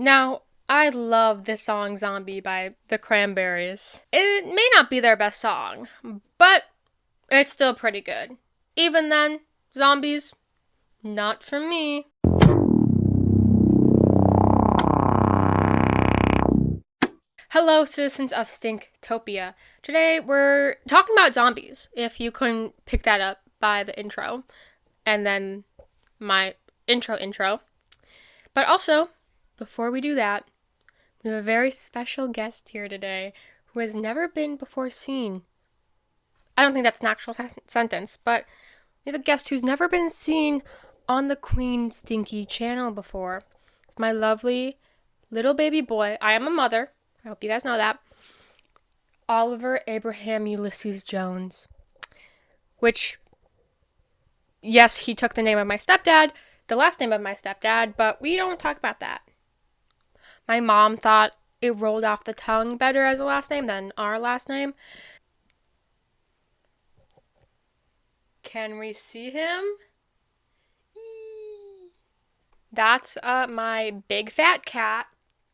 Now, I love the song Zombie by the Cranberries. It may not be their best song, but it's still pretty good. Even then, zombies, not for me. Hello, citizens of Stinktopia. Today we're talking about zombies, if you couldn't pick that up by the intro, and then my intro. But also, before we do that, we have a very special guest here today who has never been before seen. I don't think that's an actual sentence, but we have a guest who's never been seen on the Queen Stinky channel before. It's my lovely little baby boy. I am a mother. I hope you guys know that. Oliver Abraham Ulysses Jones. Which, yes, he took the name of my stepdad, the last name of my stepdad, but we don't talk about that. My mom thought it rolled off the tongue better as a last name than our last name. Can we see him? That's my big fat cat.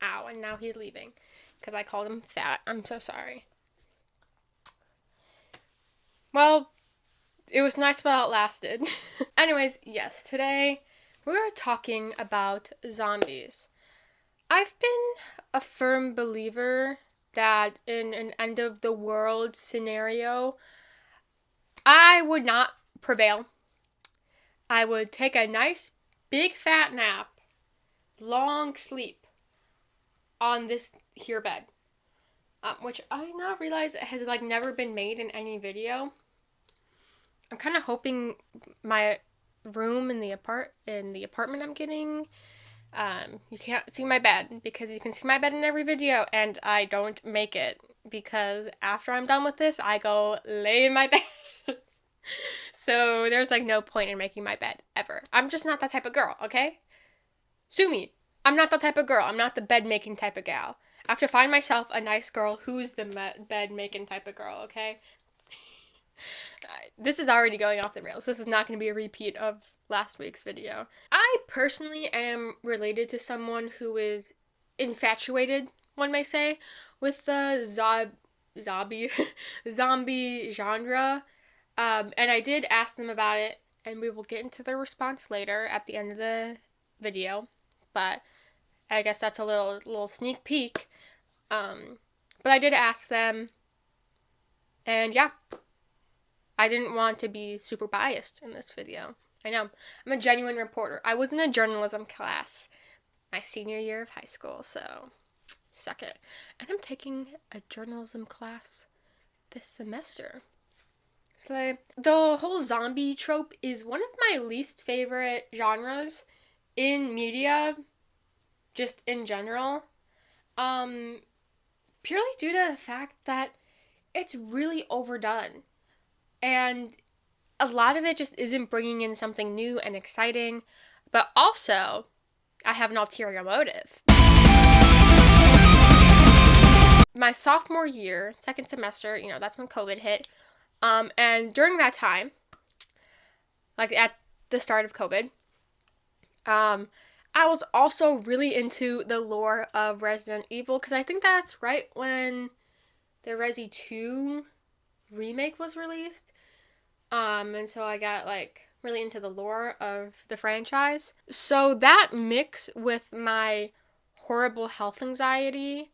Ow, and now he's leaving because I called him fat. I'm so sorry. Well, it was nice while it lasted. Anyways, yes, today we're talking about zombies. I've been a firm believer that in an end of the world scenario, I would not prevail. I would take a nice big fat nap, long sleep on this here bed, which I now realize has never been made in any video. I'm kind of hoping my room in the apartment I'm getting, you can't see my bed because you can see my bed in every video, and I don't make it because after I'm done with this, I go lay in my bed. So there's no point in making my bed ever. I'm just not that type of girl, okay? Sue me. I'm not that type of girl. I'm not the bed making type of gal. I have to find myself a nice girl who's the bed making type of girl, okay? This is already going off the rails. This is not going to be a repeat of last week's video. I personally am related to someone who is infatuated, one may say, with the zombie genre. And I did ask them about it, and we will get into their response later at the end of the video. But I guess that's a little sneak peek. But I did ask them, and yeah, I didn't want to be super biased in this video. I know, I'm a genuine reporter. I was in a journalism class my senior year of high school, so suck it. And I'm taking a journalism class this semester. So the whole zombie trope is one of my least favorite genres in media, just in general. Purely due to the fact that it's really overdone. And a lot of it just isn't bringing in something new and exciting. But also, I have an ulterior motive. My sophomore year, second semester, that's when COVID hit. And during that time, at the start of COVID, I was also really into the lore of Resident Evil, because I think that's right when the Resi 2 remake was released. And so I got really into the lore of the franchise. So that mix with my horrible health anxiety,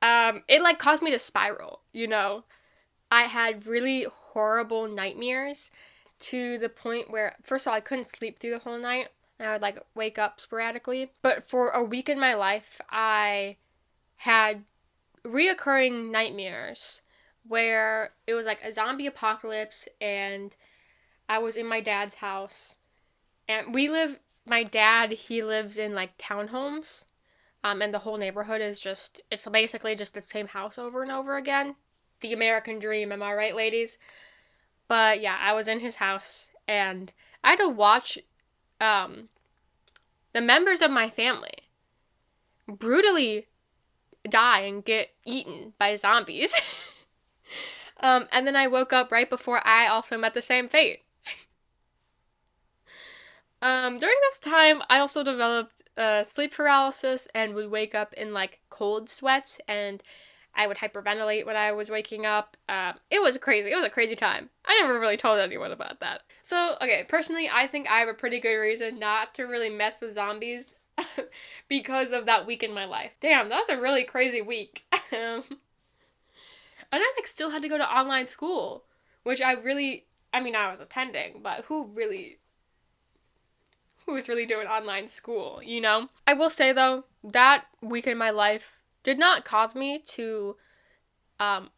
it caused me to spiral, I had really horrible nightmares to the point where, first of all, I couldn't sleep through the whole night, and I would wake up sporadically. But for a week in my life, I had reoccurring nightmares where it was a zombie apocalypse, and I was in my dad's house, and my dad, he lives in townhomes, and the whole neighborhood is it's basically just the same house over and over again. The American dream, am I right, ladies? But yeah, I was in his house, and I had to watch the members of my family brutally die and get eaten by zombies. And then I woke up right before I also met the same fate. During this time, I also developed sleep paralysis and would wake up in like cold sweats, and I would hyperventilate when I was waking up. It was crazy. It was a crazy time. I never really told anyone about that. So, okay, personally, I think I have a pretty good reason not to really mess with zombies because of that week in my life. Damn, that was a really crazy week. And I like still had to go to online school, which I was attending, but who was really doing online school, you know? I will say though, that week in my life did not cause me to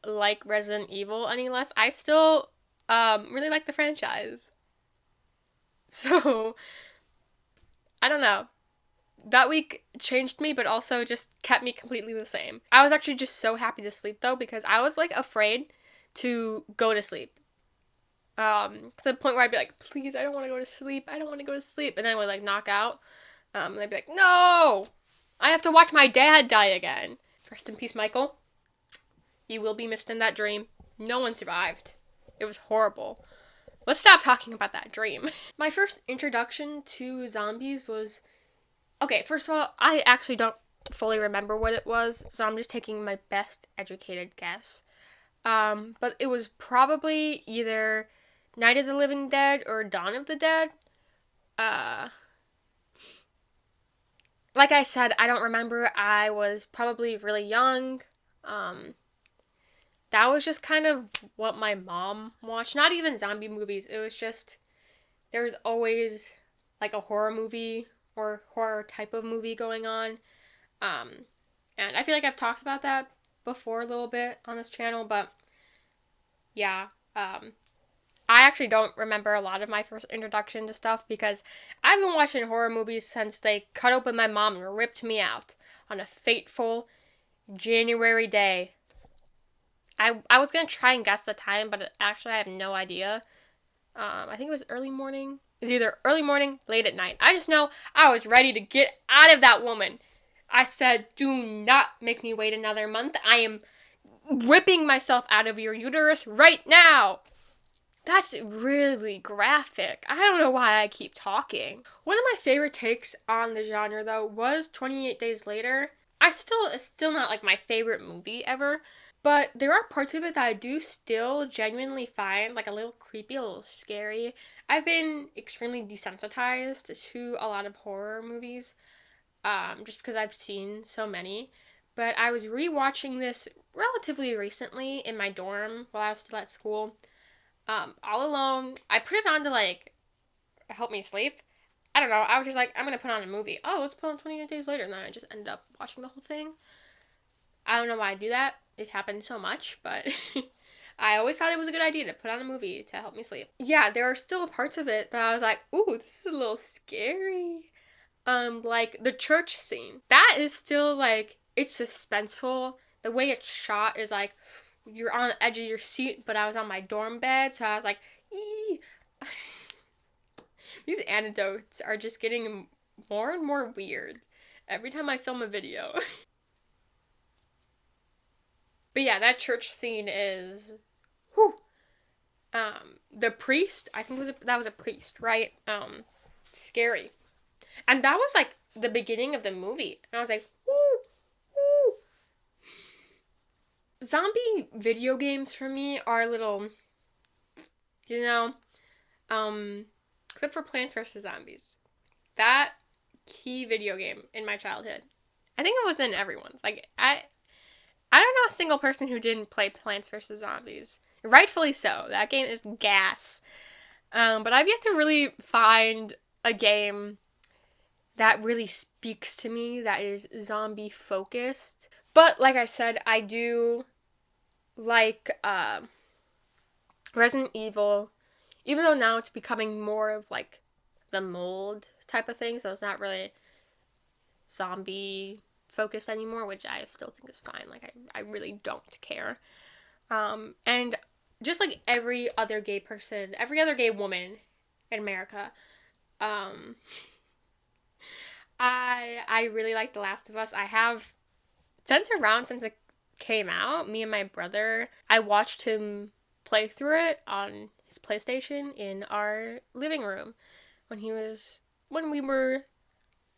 like Resident Evil any less. I still really like the franchise. So, I don't know. That week changed me, but also just kept me completely the same. I was actually just so happy to sleep though, because I was like afraid to go to sleep. To the point where I'd be like, please, I don't want to go to sleep. I don't want to go to sleep. And then I would like knock out. And I'd be like, no, I have to watch my dad die again. Rest in peace, Michael. You will be missed in that dream. No one survived. It was horrible. Let's stop talking about that dream. My first introduction to zombies was... Okay, first of all, I actually don't fully remember what it was, so I'm just taking my best educated guess. But it was probably either Night of the Living Dead or Dawn of the Dead. Like I said, I don't remember. I was probably really young. That was just kind of what my mom watched. Not even zombie movies. It was just, there was always like a horror movie or horror type of movie going on. And I feel like I've talked about that before a little bit on this channel, but yeah, I actually don't remember a lot of my first introduction to stuff because I've been watching horror movies since they cut open my mom and ripped me out on a fateful January day. I was going to try and guess the time, but actually I have no idea. I think it was early morning. It was either early morning, late at night. I just know I was ready to get out of that woman. I said, do not make me wait another month. I am ripping myself out of your uterus right now. That's really graphic. I don't know why I keep talking. One of my favorite takes on the genre, though, was 28 Days Later. It's still not, like, my favorite movie ever, but there are parts of it that I do still genuinely find, like, a little creepy, a little scary. I've been extremely desensitized to a lot of horror movies, just because I've seen so many. But I was rewatching this relatively recently in my dorm while I was still at school. All alone. I put it on to, like, help me sleep. I don't know. I was just like, I'm going to put on a movie. Oh, let's put on 28 Days Later. And then I just ended up watching the whole thing. I don't know why I do that. It happens so much, but I always thought it was a good idea to put on a movie to help me sleep. Yeah, there are still parts of it that I was like, ooh, this is a little scary. Like the church scene. That is still, like, it's suspenseful. The way it's shot is like, you're on the edge of your seat, but I was on my dorm bed, so I was like, ee. These anecdotes are just getting more and more weird every time I film a video. But yeah, that church scene is, whew. The priest, I think that was a priest, right? Scary. And that was like the beginning of the movie. And I was like, woo, woo. Zombie video games for me are a little, you know, except for Plants vs. Zombies. That key video game in my childhood. I think it was in everyone's. Like, I don't know a single person who didn't play Plants vs. Zombies. Rightfully so. That game is gas. But I've yet to really find a game that really speaks to me that is zombie focused. But like I said, I do like Resident Evil, even though now it's becoming more of like the mold type of thing, so it's not really zombie focused anymore, which I still think is fine. Like, I really don't care. And just like every other gay person, every other gay woman in America, I really like The Last of Us. I have, since it came out, me and my brother, I watched him play through it on his PlayStation in our living room when we were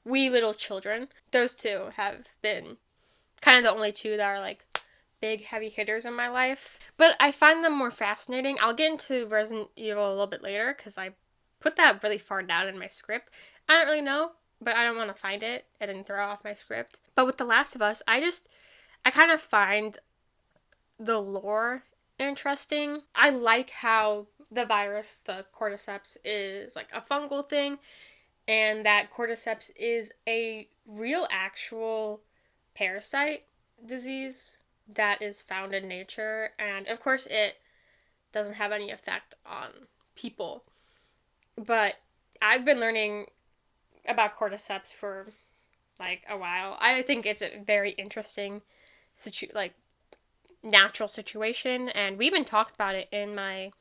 We Little Children. Those two have been kind of the only two that are like big heavy hitters in my life. But I find them more fascinating. I'll get into Resident Evil a little bit later because I put that really far down in my script. I don't really know, but I don't want to find it and then throw off my script. But with The Last of Us, I kind of find the lore interesting. I like how the virus, the cordyceps, is like a fungal thing, and that cordyceps is a real actual parasite disease that is found in nature, and of course it doesn't have any effect on people. But I've been learning about cordyceps for like a while. I think it's a very interesting natural situation, and we even talked about it in my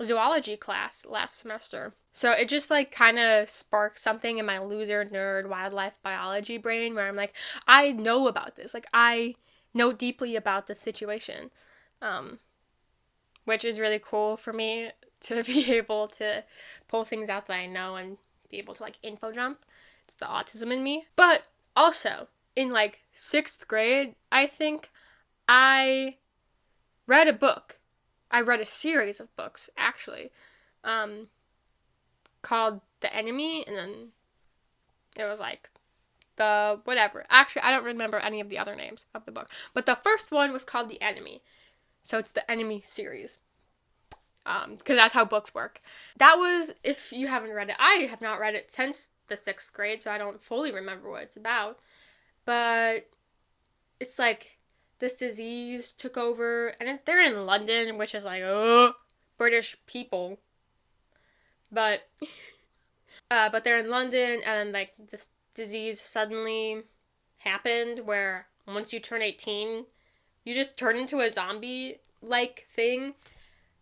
zoology class last semester. So it just like kind of sparked something in my loser nerd wildlife biology brain where I'm like, I know about this. Like I know deeply about this situation, which is really cool for me to be able to pull things out that I know and be able to like info jump. It's the autism in me. But also in like 6th grade, I think I read a book. I read a series of books, actually, called The Enemy, and then it was like the whatever. Actually, I don't remember any of the other names of the book, but the first one was called The Enemy, so it's the Enemy series, because that's how books work. That was, if you haven't read it, I have not read it since the 6th grade, so I don't fully remember what it's about, but it's like this disease took over, and they're in London, which is like, oh, British people. But they're in London, and like this disease suddenly happened where once you turn 18, you just turn into a zombie-like thing.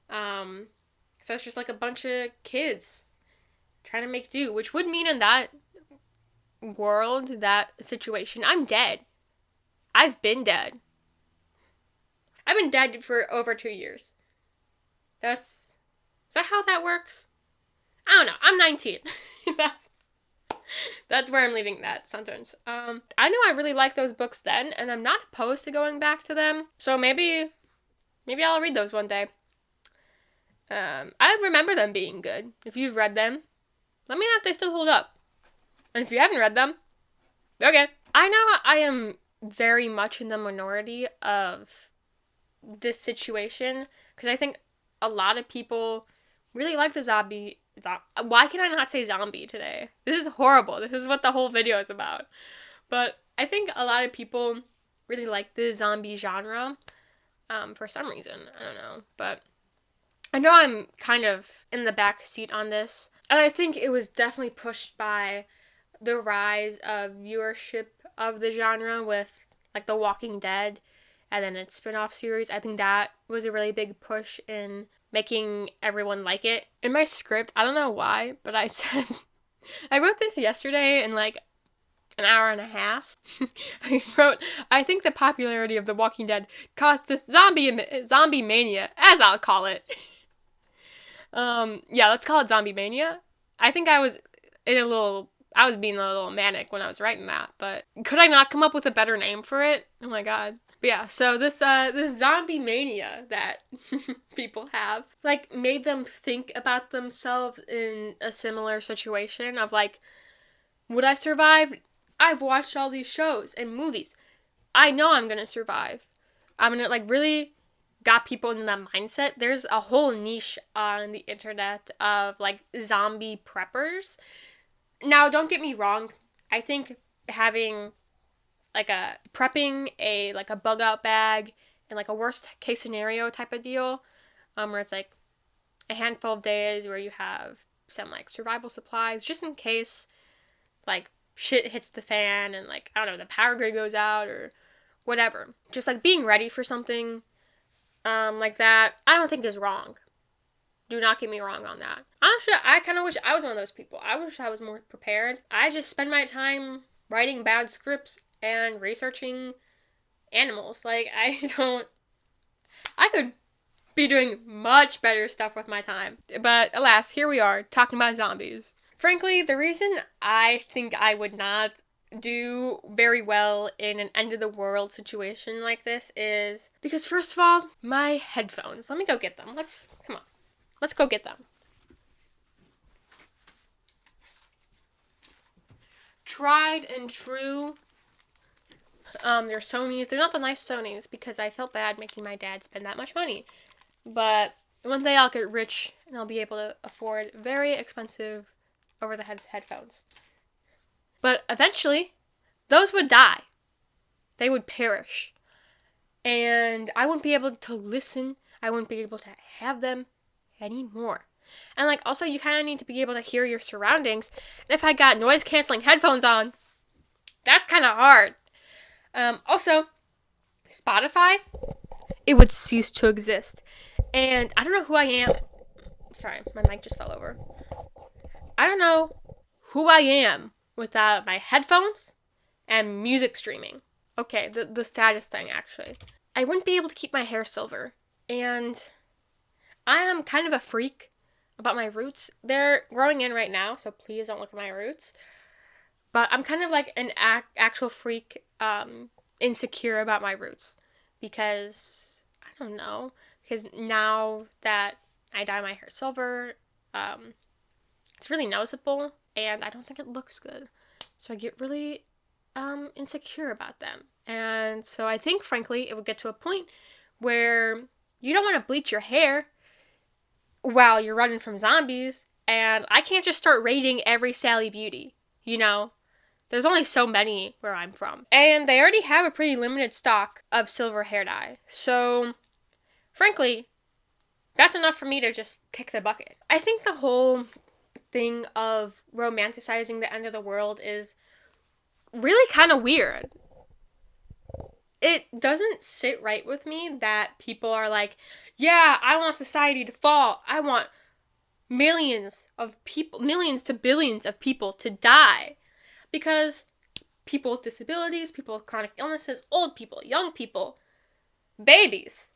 So it's just like a bunch of kids trying to make do, which would mean in that world, that situation, I'm dead. I've been dead. I've been dead for over 2 years. Is that how that works? I don't know. I'm 19. That's where I'm leaving that sentence. I know I really liked those books then, and I'm not opposed to going back to them. So maybe I'll read those one day. I remember them being good. If you've read them, let me know if they still hold up. And if you haven't read them, okay. I know I am very much in the minority of this situation, because I think a lot of people really like the zombie. Why can I not say zombie today? This is horrible. This is what the whole video is about. But I think a lot of people really like the zombie genre, for some reason. I don't know. But I know I'm kind of in the back seat on this. And I think it was definitely pushed by the rise of viewership of the genre with like The Walking Dead and then its spin-off series. I think that was a really big push in making everyone like it. In my script, I don't know why, but I said, I wrote this yesterday in like an hour and a half. I wrote, I think the popularity of The Walking Dead caused this zombie mania, as I'll call it. Yeah, let's call it zombie mania. I think I was being a little manic when I was writing that, but could I not come up with a better name for it? Oh my god. But yeah, so this zombie mania that people have, like, made them think about themselves in a similar situation of, like, would I survive? I've watched all these shows and movies. I know I'm gonna survive. I'm gonna, like, really got people in that mindset. There's a whole niche on the internet of, like, zombie preppers. Now, don't get me wrong. I think having prepping a bug out bag and like a worst case scenario type of deal, where it's like a handful of days where you have some like survival supplies just in case like shit hits the fan and like, I don't know, the power grid goes out or whatever. Just like being ready for something like that, I don't think is wrong. Do not get me wrong on that. Honestly, I kind of wish I was one of those people. I wish I was more prepared. I just spend my time writing bad scripts and researching animals. Like, I could be doing much better stuff with my time. But alas, here we are, talking about zombies. Frankly, the reason I think I would not do very well in an end of the world situation like this is because, first of all, my headphones. Let me go get them. Come on. Let's go get them. Tried and true. They're Sonys. They're not the nice Sonys because I felt bad making my dad spend that much money. But one day I'll get rich and I'll be able to afford very expensive over-the-head headphones. But eventually, those would die. They would perish. And I wouldn't be able to listen. I wouldn't be able to have them anymore. And like, also, you kind of need to be able to hear your surroundings. And if I got noise-canceling headphones on, that's kind of hard. Also, Spotify, it would cease to exist. And I don't know who I am. Sorry, my mic just fell over. I don't know who I am without my headphones and music streaming. Okay, the saddest thing, actually. I wouldn't be able to keep my hair silver. And I am kind of a freak about my roots. They're growing in right now, so please don't look at my roots. But I'm kind of like an actual freak, insecure about my roots. Because, I don't know, because now that I dye my hair silver, it's really noticeable, and I don't think it looks good. So I get really insecure about them. And so I think, frankly, it would get to a point where you don't want to bleach your hair while you're running from zombies, and I can't just start raiding every Sally Beauty, you know? There's only so many where I'm from. And they already have a pretty limited stock of silver hair dye. So, frankly, that's enough for me to just kick the bucket. I think the whole thing of romanticizing the end of the world is really kind of weird. It doesn't sit right with me that people are like, yeah, I want society to fall. I want millions to billions of people to die. Because people with disabilities, people with chronic illnesses, old people, young people, babies,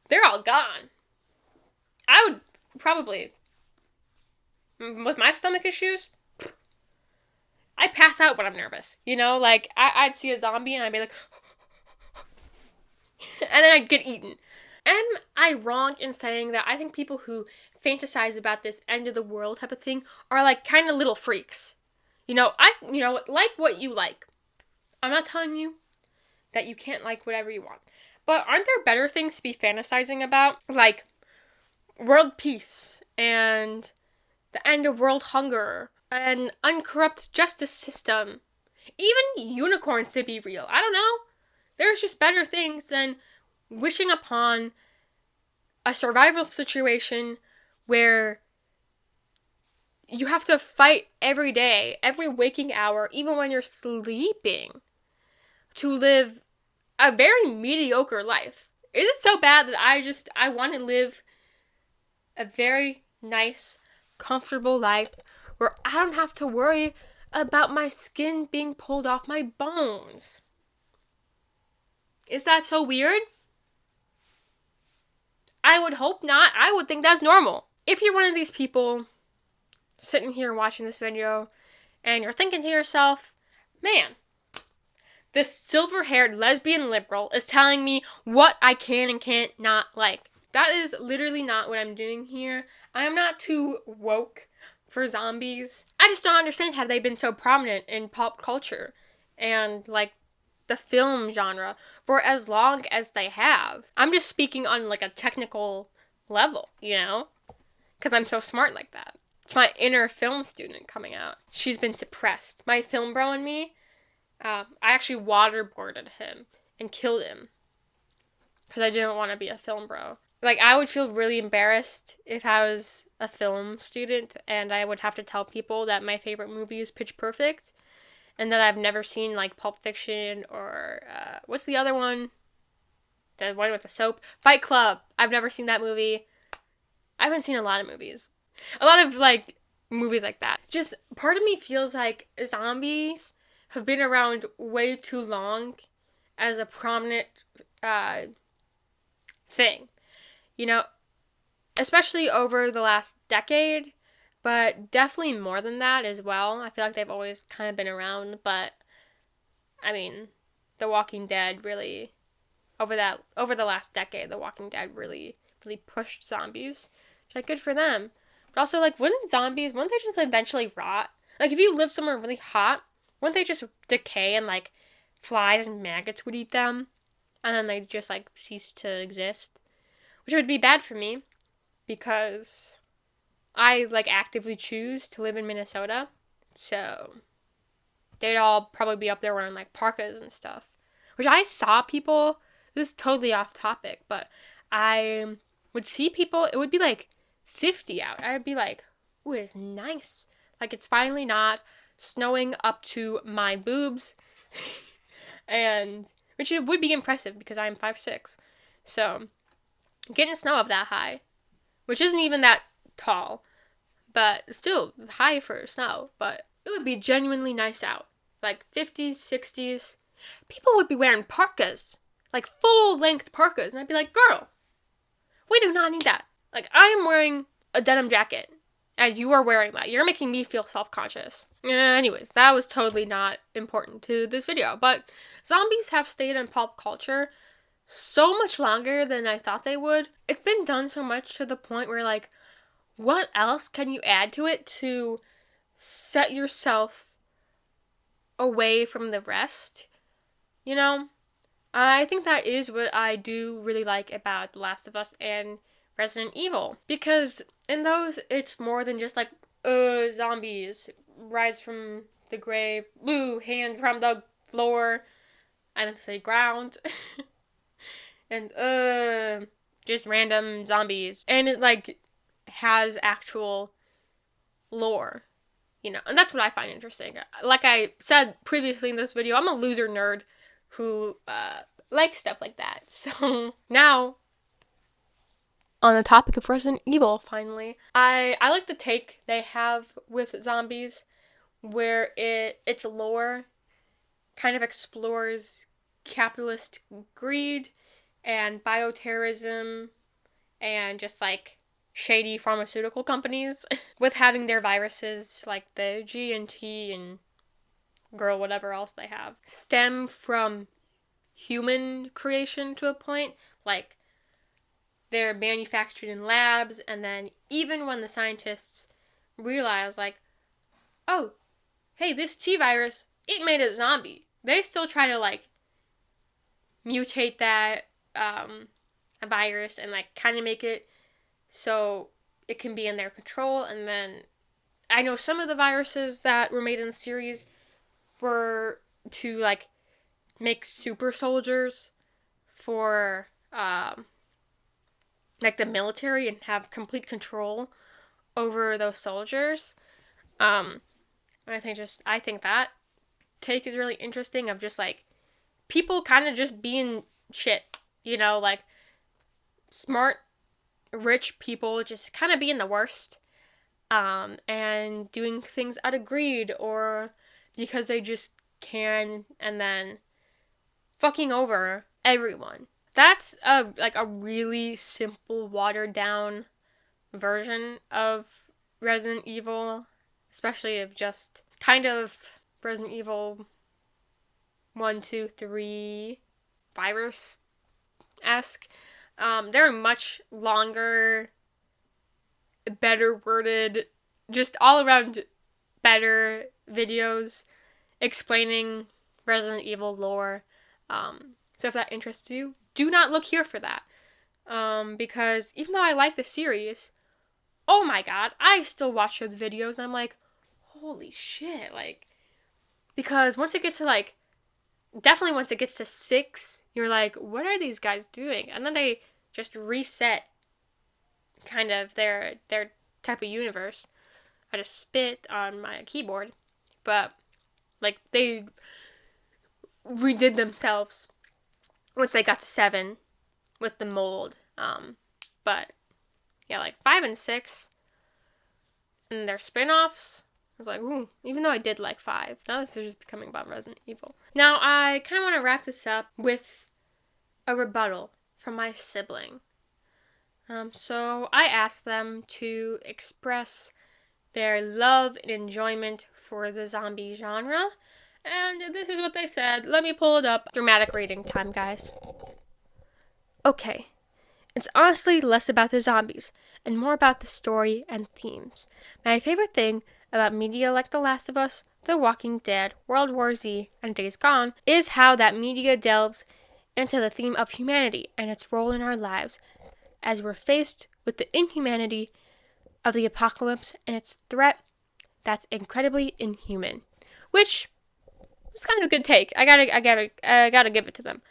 they're all gone. I would probably, with my stomach issues, I pass out when I'm nervous. You know, like, I'd see a zombie and I'd be like, and then I'd get eaten. Am I wrong in saying that I think people who fantasize about this end of the world type of thing are like kind of little freaks? You know, like what you like. I'm not telling you that you can't like whatever you want. But aren't there better things to be fantasizing about? Like world peace and the end of world hunger, an uncorrupt justice system, even unicorns to be real. I don't know. There's just better things than wishing upon a survival situation where you have to fight every day, every waking hour, even when you're sleeping, to live a very mediocre life. Is it so bad that I want to live a very nice, comfortable life where I don't have to worry about my skin being pulled off my bones? Is that so weird? I would hope not. I would think that's normal. If you're one of these people sitting here watching this video and you're thinking to yourself, man, this silver-haired lesbian liberal is telling me what I can and can't not like. That is literally not what I'm doing here. I am not too woke for zombies. I just don't understand how they've been so prominent in pop culture and like the film genre for as long as they have. I'm just speaking on like a technical level, you know? Because I'm so smart like that. It's my inner film student coming out. She's been suppressed. My film bro and me, I actually waterboarded him and killed him because I didn't want to be a film bro. Like, I would feel really embarrassed if I was a film student and I would have to tell people that my favorite movie is Pitch Perfect and that I've never seen, like, Pulp Fiction or, what's the other one? The one with the soap? Fight Club. I've never seen that movie. I haven't seen a lot of movies. A lot of, like, movies like that. Just, part of me feels like zombies have been around way too long as a prominent thing. You know, especially over the last decade, but definitely more than that as well. I feel like they've always kind of been around, but I mean, The Walking Dead really over the last decade, The Walking Dead really pushed zombies. Like, good for them. But also, like, wouldn't they just eventually rot? Like, if you live somewhere really hot, wouldn't they just decay and, like, flies and maggots would eat them? And then they just, like, cease to exist? Which would be bad for me, because I, like, actively choose to live in Minnesota. So, they'd all probably be up there wearing, like, parkas and stuff. Which I saw people, this is totally off topic, but I would see people, it would be, like, 50 out. I would be like, ooh, it's nice. Like, it's finally not snowing up to my boobs. And, which it would be impressive because I'm 5'6". So, getting snow up that high, which isn't even that tall, but still high for snow, but it would be genuinely nice out. Like 50s, 60s. People would be wearing parkas, like full-length parkas, and I'd be like, girl, we do not need that. Like, I am wearing a denim jacket, and you are wearing that. You're making me feel self-conscious. Anyways, that was totally not important to this video, but zombies have stayed in pop culture so much longer than I thought they would. It's been done so much to the point where, like, what else can you add to it to set yourself away from the rest? You know? I think that is what I do really like about The Last of Us and Resident Evil. Because in those, it's more than just like, zombies rise from the grave, hand from the floor, I meant to say ground, and just random zombies. And it, like, has actual lore, you know, and that's what I find interesting. Like I said previously in this video, I'm a loser nerd who likes stuff like that. So now, on the topic of Resident Evil, finally, I like the take they have with zombies, where its lore kind of explores capitalist greed and bioterrorism and just, like, shady pharmaceutical companies with having their viruses, like the G&T and girl whatever else they have, stem from human creation to a point. Like, they're manufactured in labs, and then even when the scientists realize, like, oh, hey, this T virus, it made a zombie, they still try to, like, mutate that a virus and, like, kind of make it so it can be in their control. And then I know some of the viruses that were made in the series were to, like, make super soldiers for like the military and have complete control over those soldiers. I think that take is really interesting, of just, like, people kind of just being shit, you know, like, smart, rich people just kind of being the worst, and doing things out of greed or because they just can, and then fucking over everyone. That's a really simple, watered down version of Resident Evil, especially of just kind of Resident Evil 1, 2, 3 virus-esque. There are much longer, better worded, just all around better videos explaining Resident Evil lore. So if that interests you, do not look here for that. Because even though I like the series, oh my god, I still watch those videos and I'm like, holy shit, like, because once it gets to, like, definitely once it gets to 6, you're like, what are these guys doing? And then they just reset kind of their type of universe. I just spit on my keyboard. But, like, they redid themselves once they got to 7 with the mold. But, yeah, like, 5 and 6 and their spin-offs, I was like, ooh, even though I did like 5, now this is just becoming about Resident Evil. Now, I kind of want to wrap this up with a rebuttal from my sibling. So I asked them to express their love and enjoyment for the zombie genre. And this is what they said. Let me pull it up. Dramatic reading time, guys. Okay. It's honestly less about the zombies and more about the story and themes. My favorite thing about media like The Last of Us, The Walking Dead, World War Z, and Days Gone is how that media delves into the theme of humanity and its role in our lives as we're faced with the inhumanity of the apocalypse and its threat that's incredibly inhuman. Which is kind of a good take. I gotta give it to them.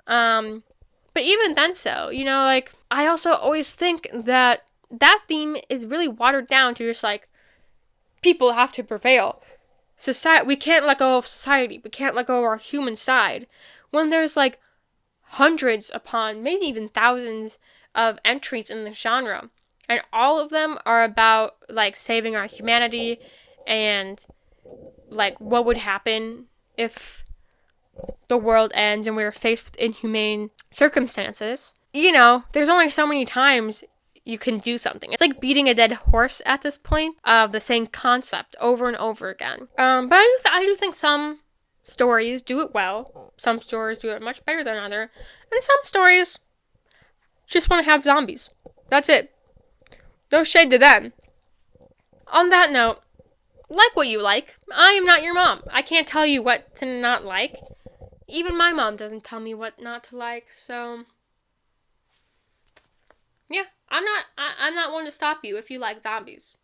But even then so, like, I also always think that theme is really watered down to just like, people have to prevail. We can't let go of society. We can't let go of our human side. When there's like hundreds upon, maybe even thousands of entries in the genre. And all of them are about like saving our humanity and like what would happen if the world ends and we were faced with inhumane circumstances. There's only so many times you can do something. It's like beating a dead horse at this point of the same concept over and over again. But I do think some stories do it well. Some stories do it much better than other. And some stories just want to have zombies. That's it. No shade to them. On that note, like what you like. I am not your mom. I can't tell you what to not like. Even my mom doesn't tell me what not to like, so yeah, I'm not one to stop you if you like zombies.